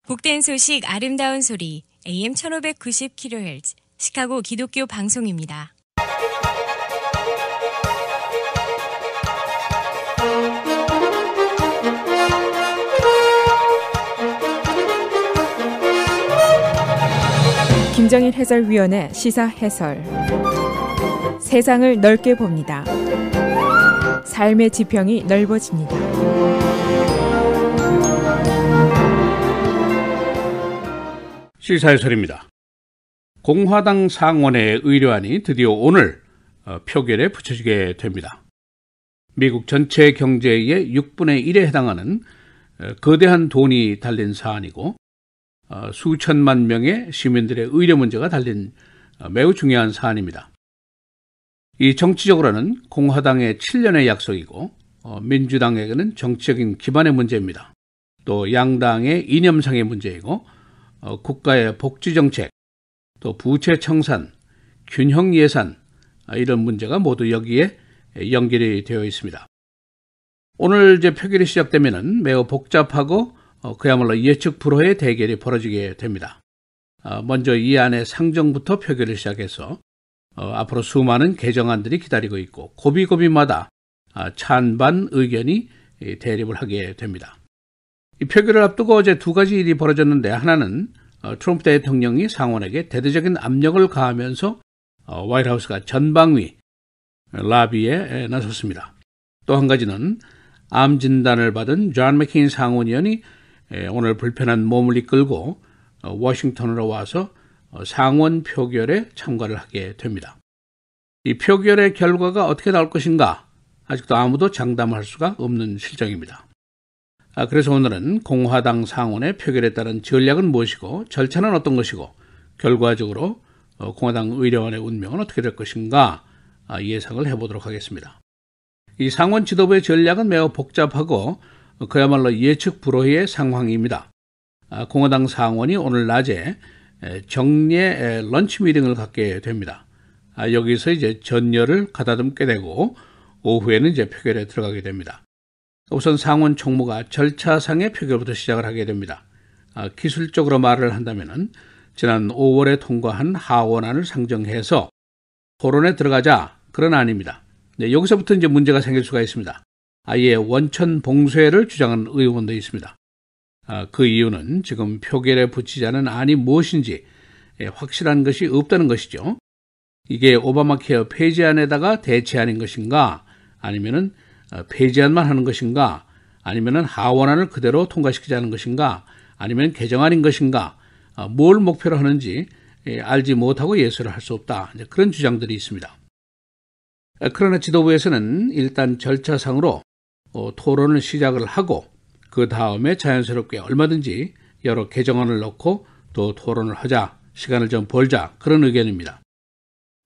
복된 소식 아름다운 소리 AM 1590kHz 시카고 기독교 방송입니다. 김정일 해설위원의 시사 해설. 세상을 넓게 봅니다. 삶의 지평이 넓어집니다. 시사해설입니다. 공화당 상원의 의료안이 드디어 오늘 표결에 붙여지게 됩니다. 미국 전체 경제의 6분의 1에 해당하는 거대한 돈이 달린 사안이고 수천만 명의 시민들의 의료 문제가 달린 매우 중요한 사안입니다. 이 정치적으로는 공화당의 7년의 약속이고 민주당에게는 정치적인 기반의 문제입니다. 또 양당의 이념상의 문제이고 국가의 복지정책, 또 부채 청산, 균형 예산 이런 문제가 모두 여기에 연결이 되어 있습니다. 오늘 이제 표결이 시작되면은 매우 복잡하고 그야말로 예측 불허의 대결이 벌어지게 됩니다. 먼저 이 안의 상정부터 표결을 시작해서 앞으로 수많은 개정안들이 기다리고 있고 고비고비마다 찬반 의견이 대립을 하게 됩니다. 이 표결을 앞두고 어제 두 가지 일이 벌어졌는데, 하나는 트럼프 대통령이 상원에게 대대적인 압력을 가하면서 화이트하우스가 전방위 라비에 나섰습니다. 또 한 가지는 암 진단을 받은 존 맥케인 상원의원이 오늘 불편한 몸을 이끌고 워싱턴으로 와서 상원 표결에 참가를 하게 됩니다. 이 표결의 결과가 어떻게 나올 것인가 아직도 아무도 장담할 수가 없는 실정입니다. 그래서 오늘은 공화당 상원의 표결에 따른 전략은 무엇이고 절차는 어떤 것이고 결과적으로 공화당 의료원의 운명은 어떻게 될 것인가 예상을 해보도록 하겠습니다. 이 상원 지도부의 전략은 매우 복잡하고 그야말로 예측 불허의 상황입니다. 공화당 상원이 오늘 낮에 정례 런치 미팅을 갖게 됩니다. 여기서 이제 전열을 가다듬게 되고 오후에는 이제 표결에 들어가게 됩니다. 우선 상원 총무가 절차상의 표결부터 시작을 하게 됩니다. 기술적으로 말을 한다면은 지난 5월에 통과한 하원안을 상정해서 토론에 들어가자, 그런 안입니다. 네, 여기서부터 이제 문제가 생길 수가 있습니다. 아예 원천 봉쇄를 주장하는 의원도 있습니다. 그 이유는 지금 표결에 붙이자는 안이 무엇인지 확실한 것이 없다는 것이죠. 이게 오바마 케어 폐지안에다가 대체안인 것인가, 아니면은 폐지안만 하는 것인가, 아니면은 하원안을 그대로 통과시키자는 것인가, 아니면 개정안인 것인가, 뭘 목표로 하는지 알지 못하고 예수를 할 수 없다, 그런 주장들이 있습니다. 그러나 지도부에서는 일단 절차상으로 토론을 시작을 하고 그 다음에 자연스럽게 얼마든지 여러 개정안을 넣고 또 토론을 하자, 시간을 좀 벌자, 그런 의견입니다.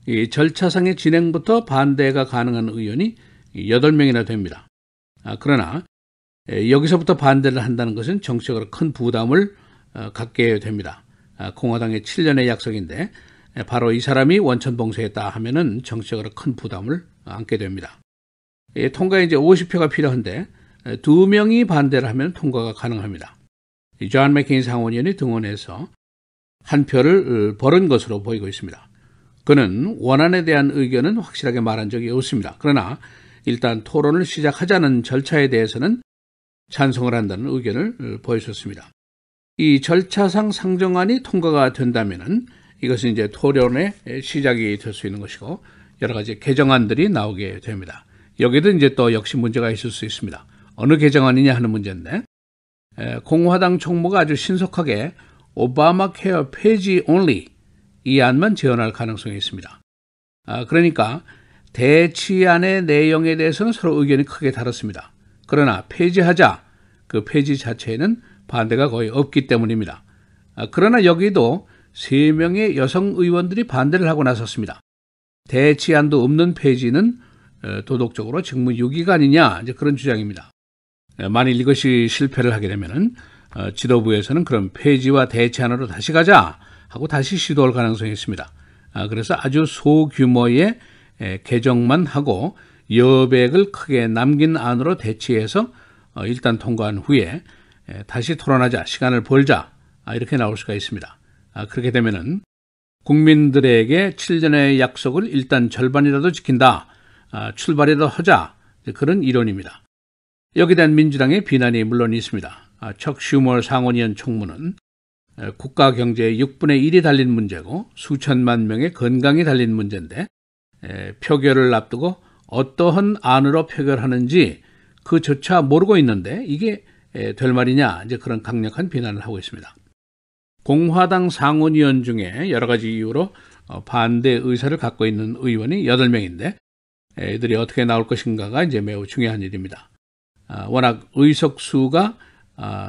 이 절차상의 진행부터 반대가 가능한 의원이 8명이나 됩니다. 그러나 여기서부터 반대를 한다는 것은 정치적으로 큰 부담을 갖게 됩니다. 공화당의 7년의 약속인데 바로 이 사람이 원천 봉쇄했다 하면은 정치적으로 큰 부담을 안게 됩니다. 통과에 이제 50표가 필요한데 2명이 반대를 하면 통과가 가능합니다. 존 맥케인 상원의원이 등원해서 한 표를 벌은 것으로 보이고 있습니다. 그는 원안에 대한 의견은 확실하게 말한 적이 없습니다. 그러나 일단 토론을 시작하자는 절차에 대해서는 찬성을 한다는 의견을 보여줬습니다. 이 절차상 상정안이 통과가 된다면은 이것은 이제 토론의 시작이 될 수 있는 것이고 여러 가지 개정안들이 나오게 됩니다. 여기도 이제 또 역시 문제가 있을 수 있습니다. 어느 개정안이냐 하는 문제인데, 공화당 총무가 아주 신속하게 오바마 케어 폐지 only 이 안만 제언할 가능성이 있습니다. 그러니까 대치안의 내용에 대해서는 서로 의견이 크게 다릅니다. 그러나 폐지하자, 그 폐지 자체에는 반대가 거의 없기 때문입니다. 그러나 여기도 3명의 여성 의원들이 반대를 하고 나섰습니다. 대치안도 없는 폐지는 도덕적으로 직무유기가 아니냐, 이제 그런 주장입니다. 만일 이것이 실패를 하게 되면은 지도부에서는 그럼 폐지와 대치안으로 다시 가자 하고 다시 시도할 가능성이 있습니다. 그래서 아주 소규모의 개정만 하고 여백을 크게 남긴 안으로 대치해서 일단 통과한 후에 다시 토론하자, 시간을 벌자, 이렇게 나올 수가 있습니다. 그렇게 되면은 국민들에게 7년의 약속을 일단 절반이라도 지킨다. 출발이라도 하자. 그런 이론입니다. 여기에 대한 민주당의 비난이 물론 있습니다. 척 슈머 상원의원 총무는 국가 경제의 6분의 1이 달린 문제고 수천만 명의 건강이 달린 문제인데 표결을 앞두고 어떠한 안으로 표결하는지 그조차 모르고 있는데 이게 될 말이냐, 이제 그런 강력한 비난을 하고 있습니다. 공화당 상원의원 중에 여러 가지 이유로 반대 의사를 갖고 있는 의원이 8명인데 이들이 어떻게 나올 것인가가 이제 매우 중요한 일입니다. 워낙 의석수가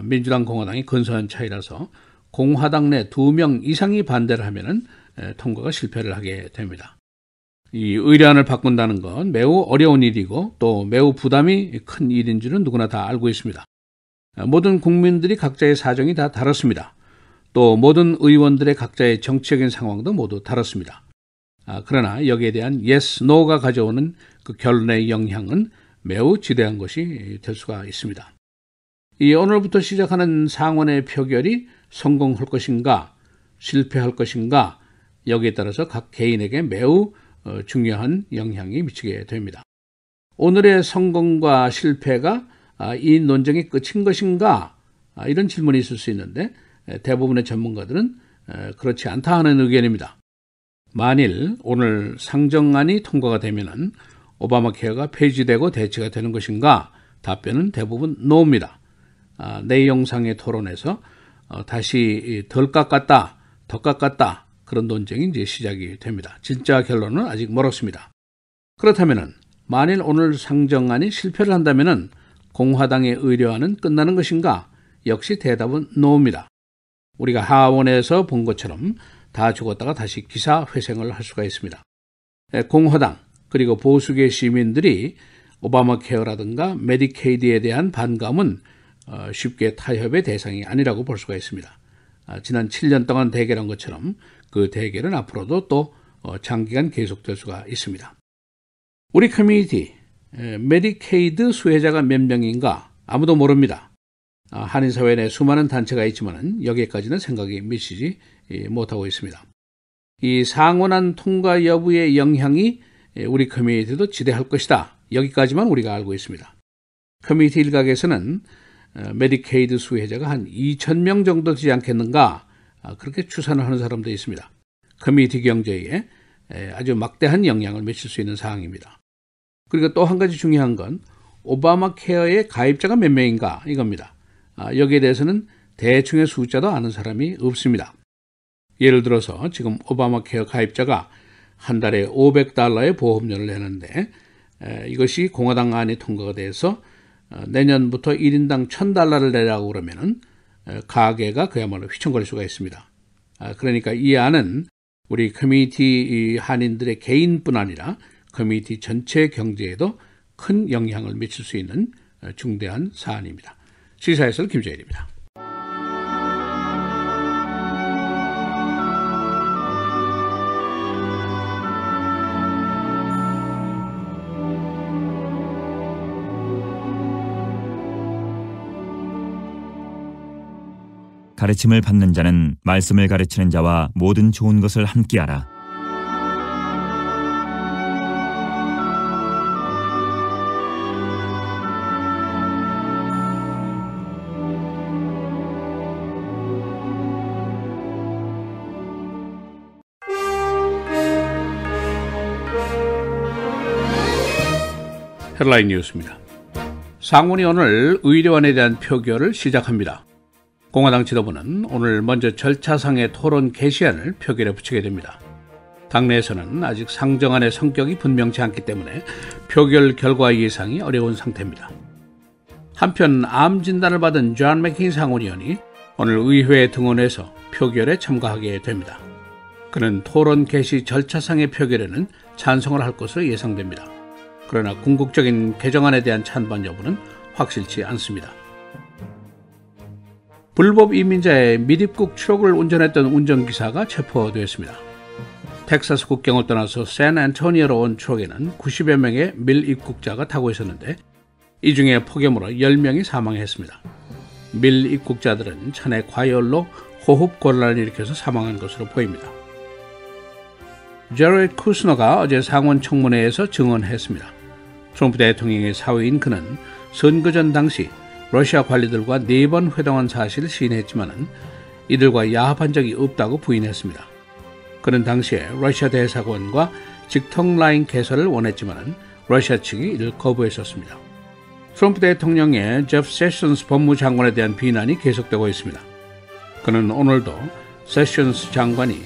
민주당 공화당이 근소한 차이라서 공화당 내 2명 이상이 반대를 하면은 통과가 실패를 하게 됩니다. 이 의뢰안을 바꾼다는 건 매우 어려운 일이고 또 매우 부담이 큰 일인 줄은 누구나 다 알고 있습니다. 모든 국민들이 각자의 사정이 다 다릅니다. 또 모든 의원들의 각자의 정치적인 상황도 모두 다릅니다. 그러나 여기에 대한 yes, no가 가져오는 그 결론의 영향은 매우 지대한 것이 될 수가 있습니다. 이 오늘부터 시작하는 상원의 표결이 성공할 것인가, 실패할 것인가, 여기에 따라서 각 개인에게 매우 중요한 영향이 미치게 됩니다. 오늘의 성공과 실패가 이 논쟁의 끝인 것인가, 이런 질문이 있을 수 있는데 대부분의 전문가들은 그렇지 않다 하는 의견입니다. 만일 오늘 상정안이 통과가 되면은 오바마 케어가 폐지되고 대체가 되는 것인가? 답변은 대부분 no입니다. 내용상의 토론에서 다시 덜 깎았다, 더 깎았다, 그런 논쟁이 이제 시작이 됩니다. 진짜 결론은 아직 멀었습니다. 그렇다면은 만일 오늘 상정안이 실패를 한다면은 공화당의 의뢰안은 끝나는 것인가? 역시 대답은 no입니다. 우리가 하원에서 본 것처럼 다 죽었다가 다시 기사회생을 할 수가 있습니다. 공화당 그리고 보수계 시민들이 오바마 케어라든가 메디케이드에 대한 반감은 쉽게 타협의 대상이 아니라고 볼 수가 있습니다. 지난 7년 동안 대결한 것처럼 그 대결은 앞으로도 또 장기간 계속될 수가 있습니다. 우리 커뮤니티 메디케이드 수혜자가 몇 명인가 아무도 모릅니다. 한인사회 내 수많은 단체가 있지만 여기까지는 생각이 미치지 못하고 있습니다. 이 상원안 통과 여부의 영향이 우리 커뮤니티도 지대할 것이다. 여기까지만 우리가 알고 있습니다. 커뮤니티 일각에서는 메디케이드 수혜자가 한 2,000명 정도 되지 않겠는가, 그렇게 추산을 하는 사람도 있습니다. 커뮤니티 경제에 아주 막대한 영향을 미칠 수 있는 사항입니다. 그리고 또 한 가지 중요한 건 오바마 케어의 가입자가 몇 명인가 이겁니다. 여기에 대해서는 대충의 숫자도 아는 사람이 없습니다. 예를 들어서 지금 오바마 케어 가입자가 한 달에 $500의 보험료를 내는데 이것이 공화당 안이 통과가 돼서 내년부터 1인당 $1,000를 내라고 그러면은 가계가 그야말로 휘청거릴 수가 있습니다. 그러니까 이 안은 우리 커뮤니티 한인들의 개인뿐 아니라 커뮤니티 전체 경제에도 큰 영향을 미칠 수 있는 중대한 사안입니다. 시사해설 김재일입니다. 가르침을 받는 자는 말씀을 가르치는 자와 모든 좋은 것을 함께하라. 헤드라인 뉴스입니다. 상원이 오늘 의료안에 대한 표결을 시작합니다. 공화당 지도부는 오늘 먼저 절차상의 토론 개시안을 표결에 붙이게 됩니다. 당내에서는 아직 상정안의 성격이 분명치 않기 때문에 표결 결과 예상이 어려운 상태입니다. 한편 암 진단을 받은 존 맥케인 상원의원이 오늘 의회에 등원해서 표결에 참가하게 됩니다. 그는 토론 개시 절차상의 표결에는 찬성을 할 것으로 예상됩니다. 그러나 궁극적인 개정안에 대한 찬반 여부는 확실치 않습니다. 불법 이민자의 미입국 트럭을 운전했던 운전기사가 체포되었습니다. 텍사스 국경을 떠나서 샌안토니오로 온 트럭에는 90여 명의 밀입국자가 타고 있었는데 이 중에 폭염으로 10명이 사망했습니다. 밀입국자들은 차내 과열로 호흡 곤란을 일으켜서 사망한 것으로 보입니다. 제레드 쿠스너가 어제 상원 청문회에서 증언했습니다. 트럼프 대통령의 사위인 그는 선거 전 당시 러시아 관리들과 4번 회동한 사실을 시인했지만 이들과 야합한 적이 없다고 부인했습니다. 그는 당시에 러시아 대사관과 직통 라인 개설을 원했지만 러시아 측이 이를 거부했었습니다. 트럼프 대통령의 제프 세션스 법무장관에 대한 비난이 계속되고 있습니다. 그는 오늘도 세션스 장관이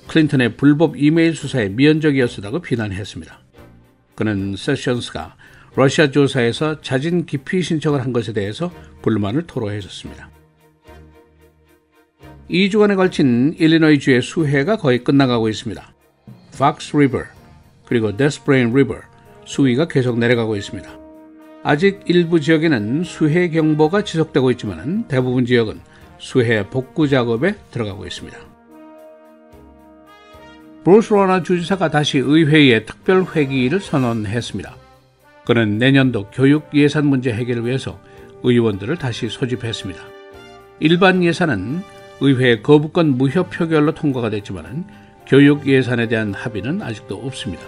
클린턴의 불법 이메일 수사에 미연적이었다고 비난했습니다. 그는 세션스가 러시아 조사에서 자진 기피 신청을 한 것에 대해서 불만을 토로했었습니다. 2주간에 걸친 일리노이주의 수해가 거의 끝나가고 있습니다. 팍스 리버 그리고 데스프레인 리버 수위가 계속 내려가고 있습니다. 아직 일부 지역에는 수해 경보가 지속되고 있지만 대부분 지역은 수해 복구 작업에 들어가고 있습니다. 브루스 로너 주지사가 다시 의회에 특별 회기를 선언했습니다. 그는 내년도 교육 예산 문제 해결을 위해서 의원들을 다시 소집했습니다. 일반 예산은 의회 거부권 무효 표결로 통과가 됐지만 교육 예산에 대한 합의는 아직도 없습니다.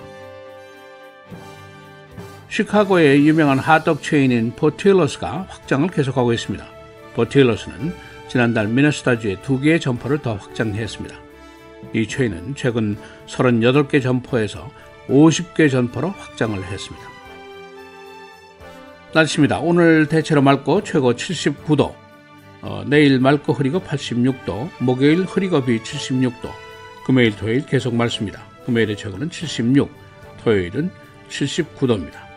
시카고의 유명한 핫도그 체인인 포틸러스가 확장을 계속하고 있습니다. 포틸러스는 지난달 미네소타주에 2개의 점포를 더 확장했습니다. 이 체인은 최근 38개 점포에서 50개 점포로 확장을 했습니다. 날씨입니다. 오늘 대체로 맑고 최고 79도, 내일 맑고 흐리고 86도, 목요일 흐리고 비 76도, 금요일 토요일 계속 맑습니다. 금요일의 최고는 76, 토요일은 79도입니다.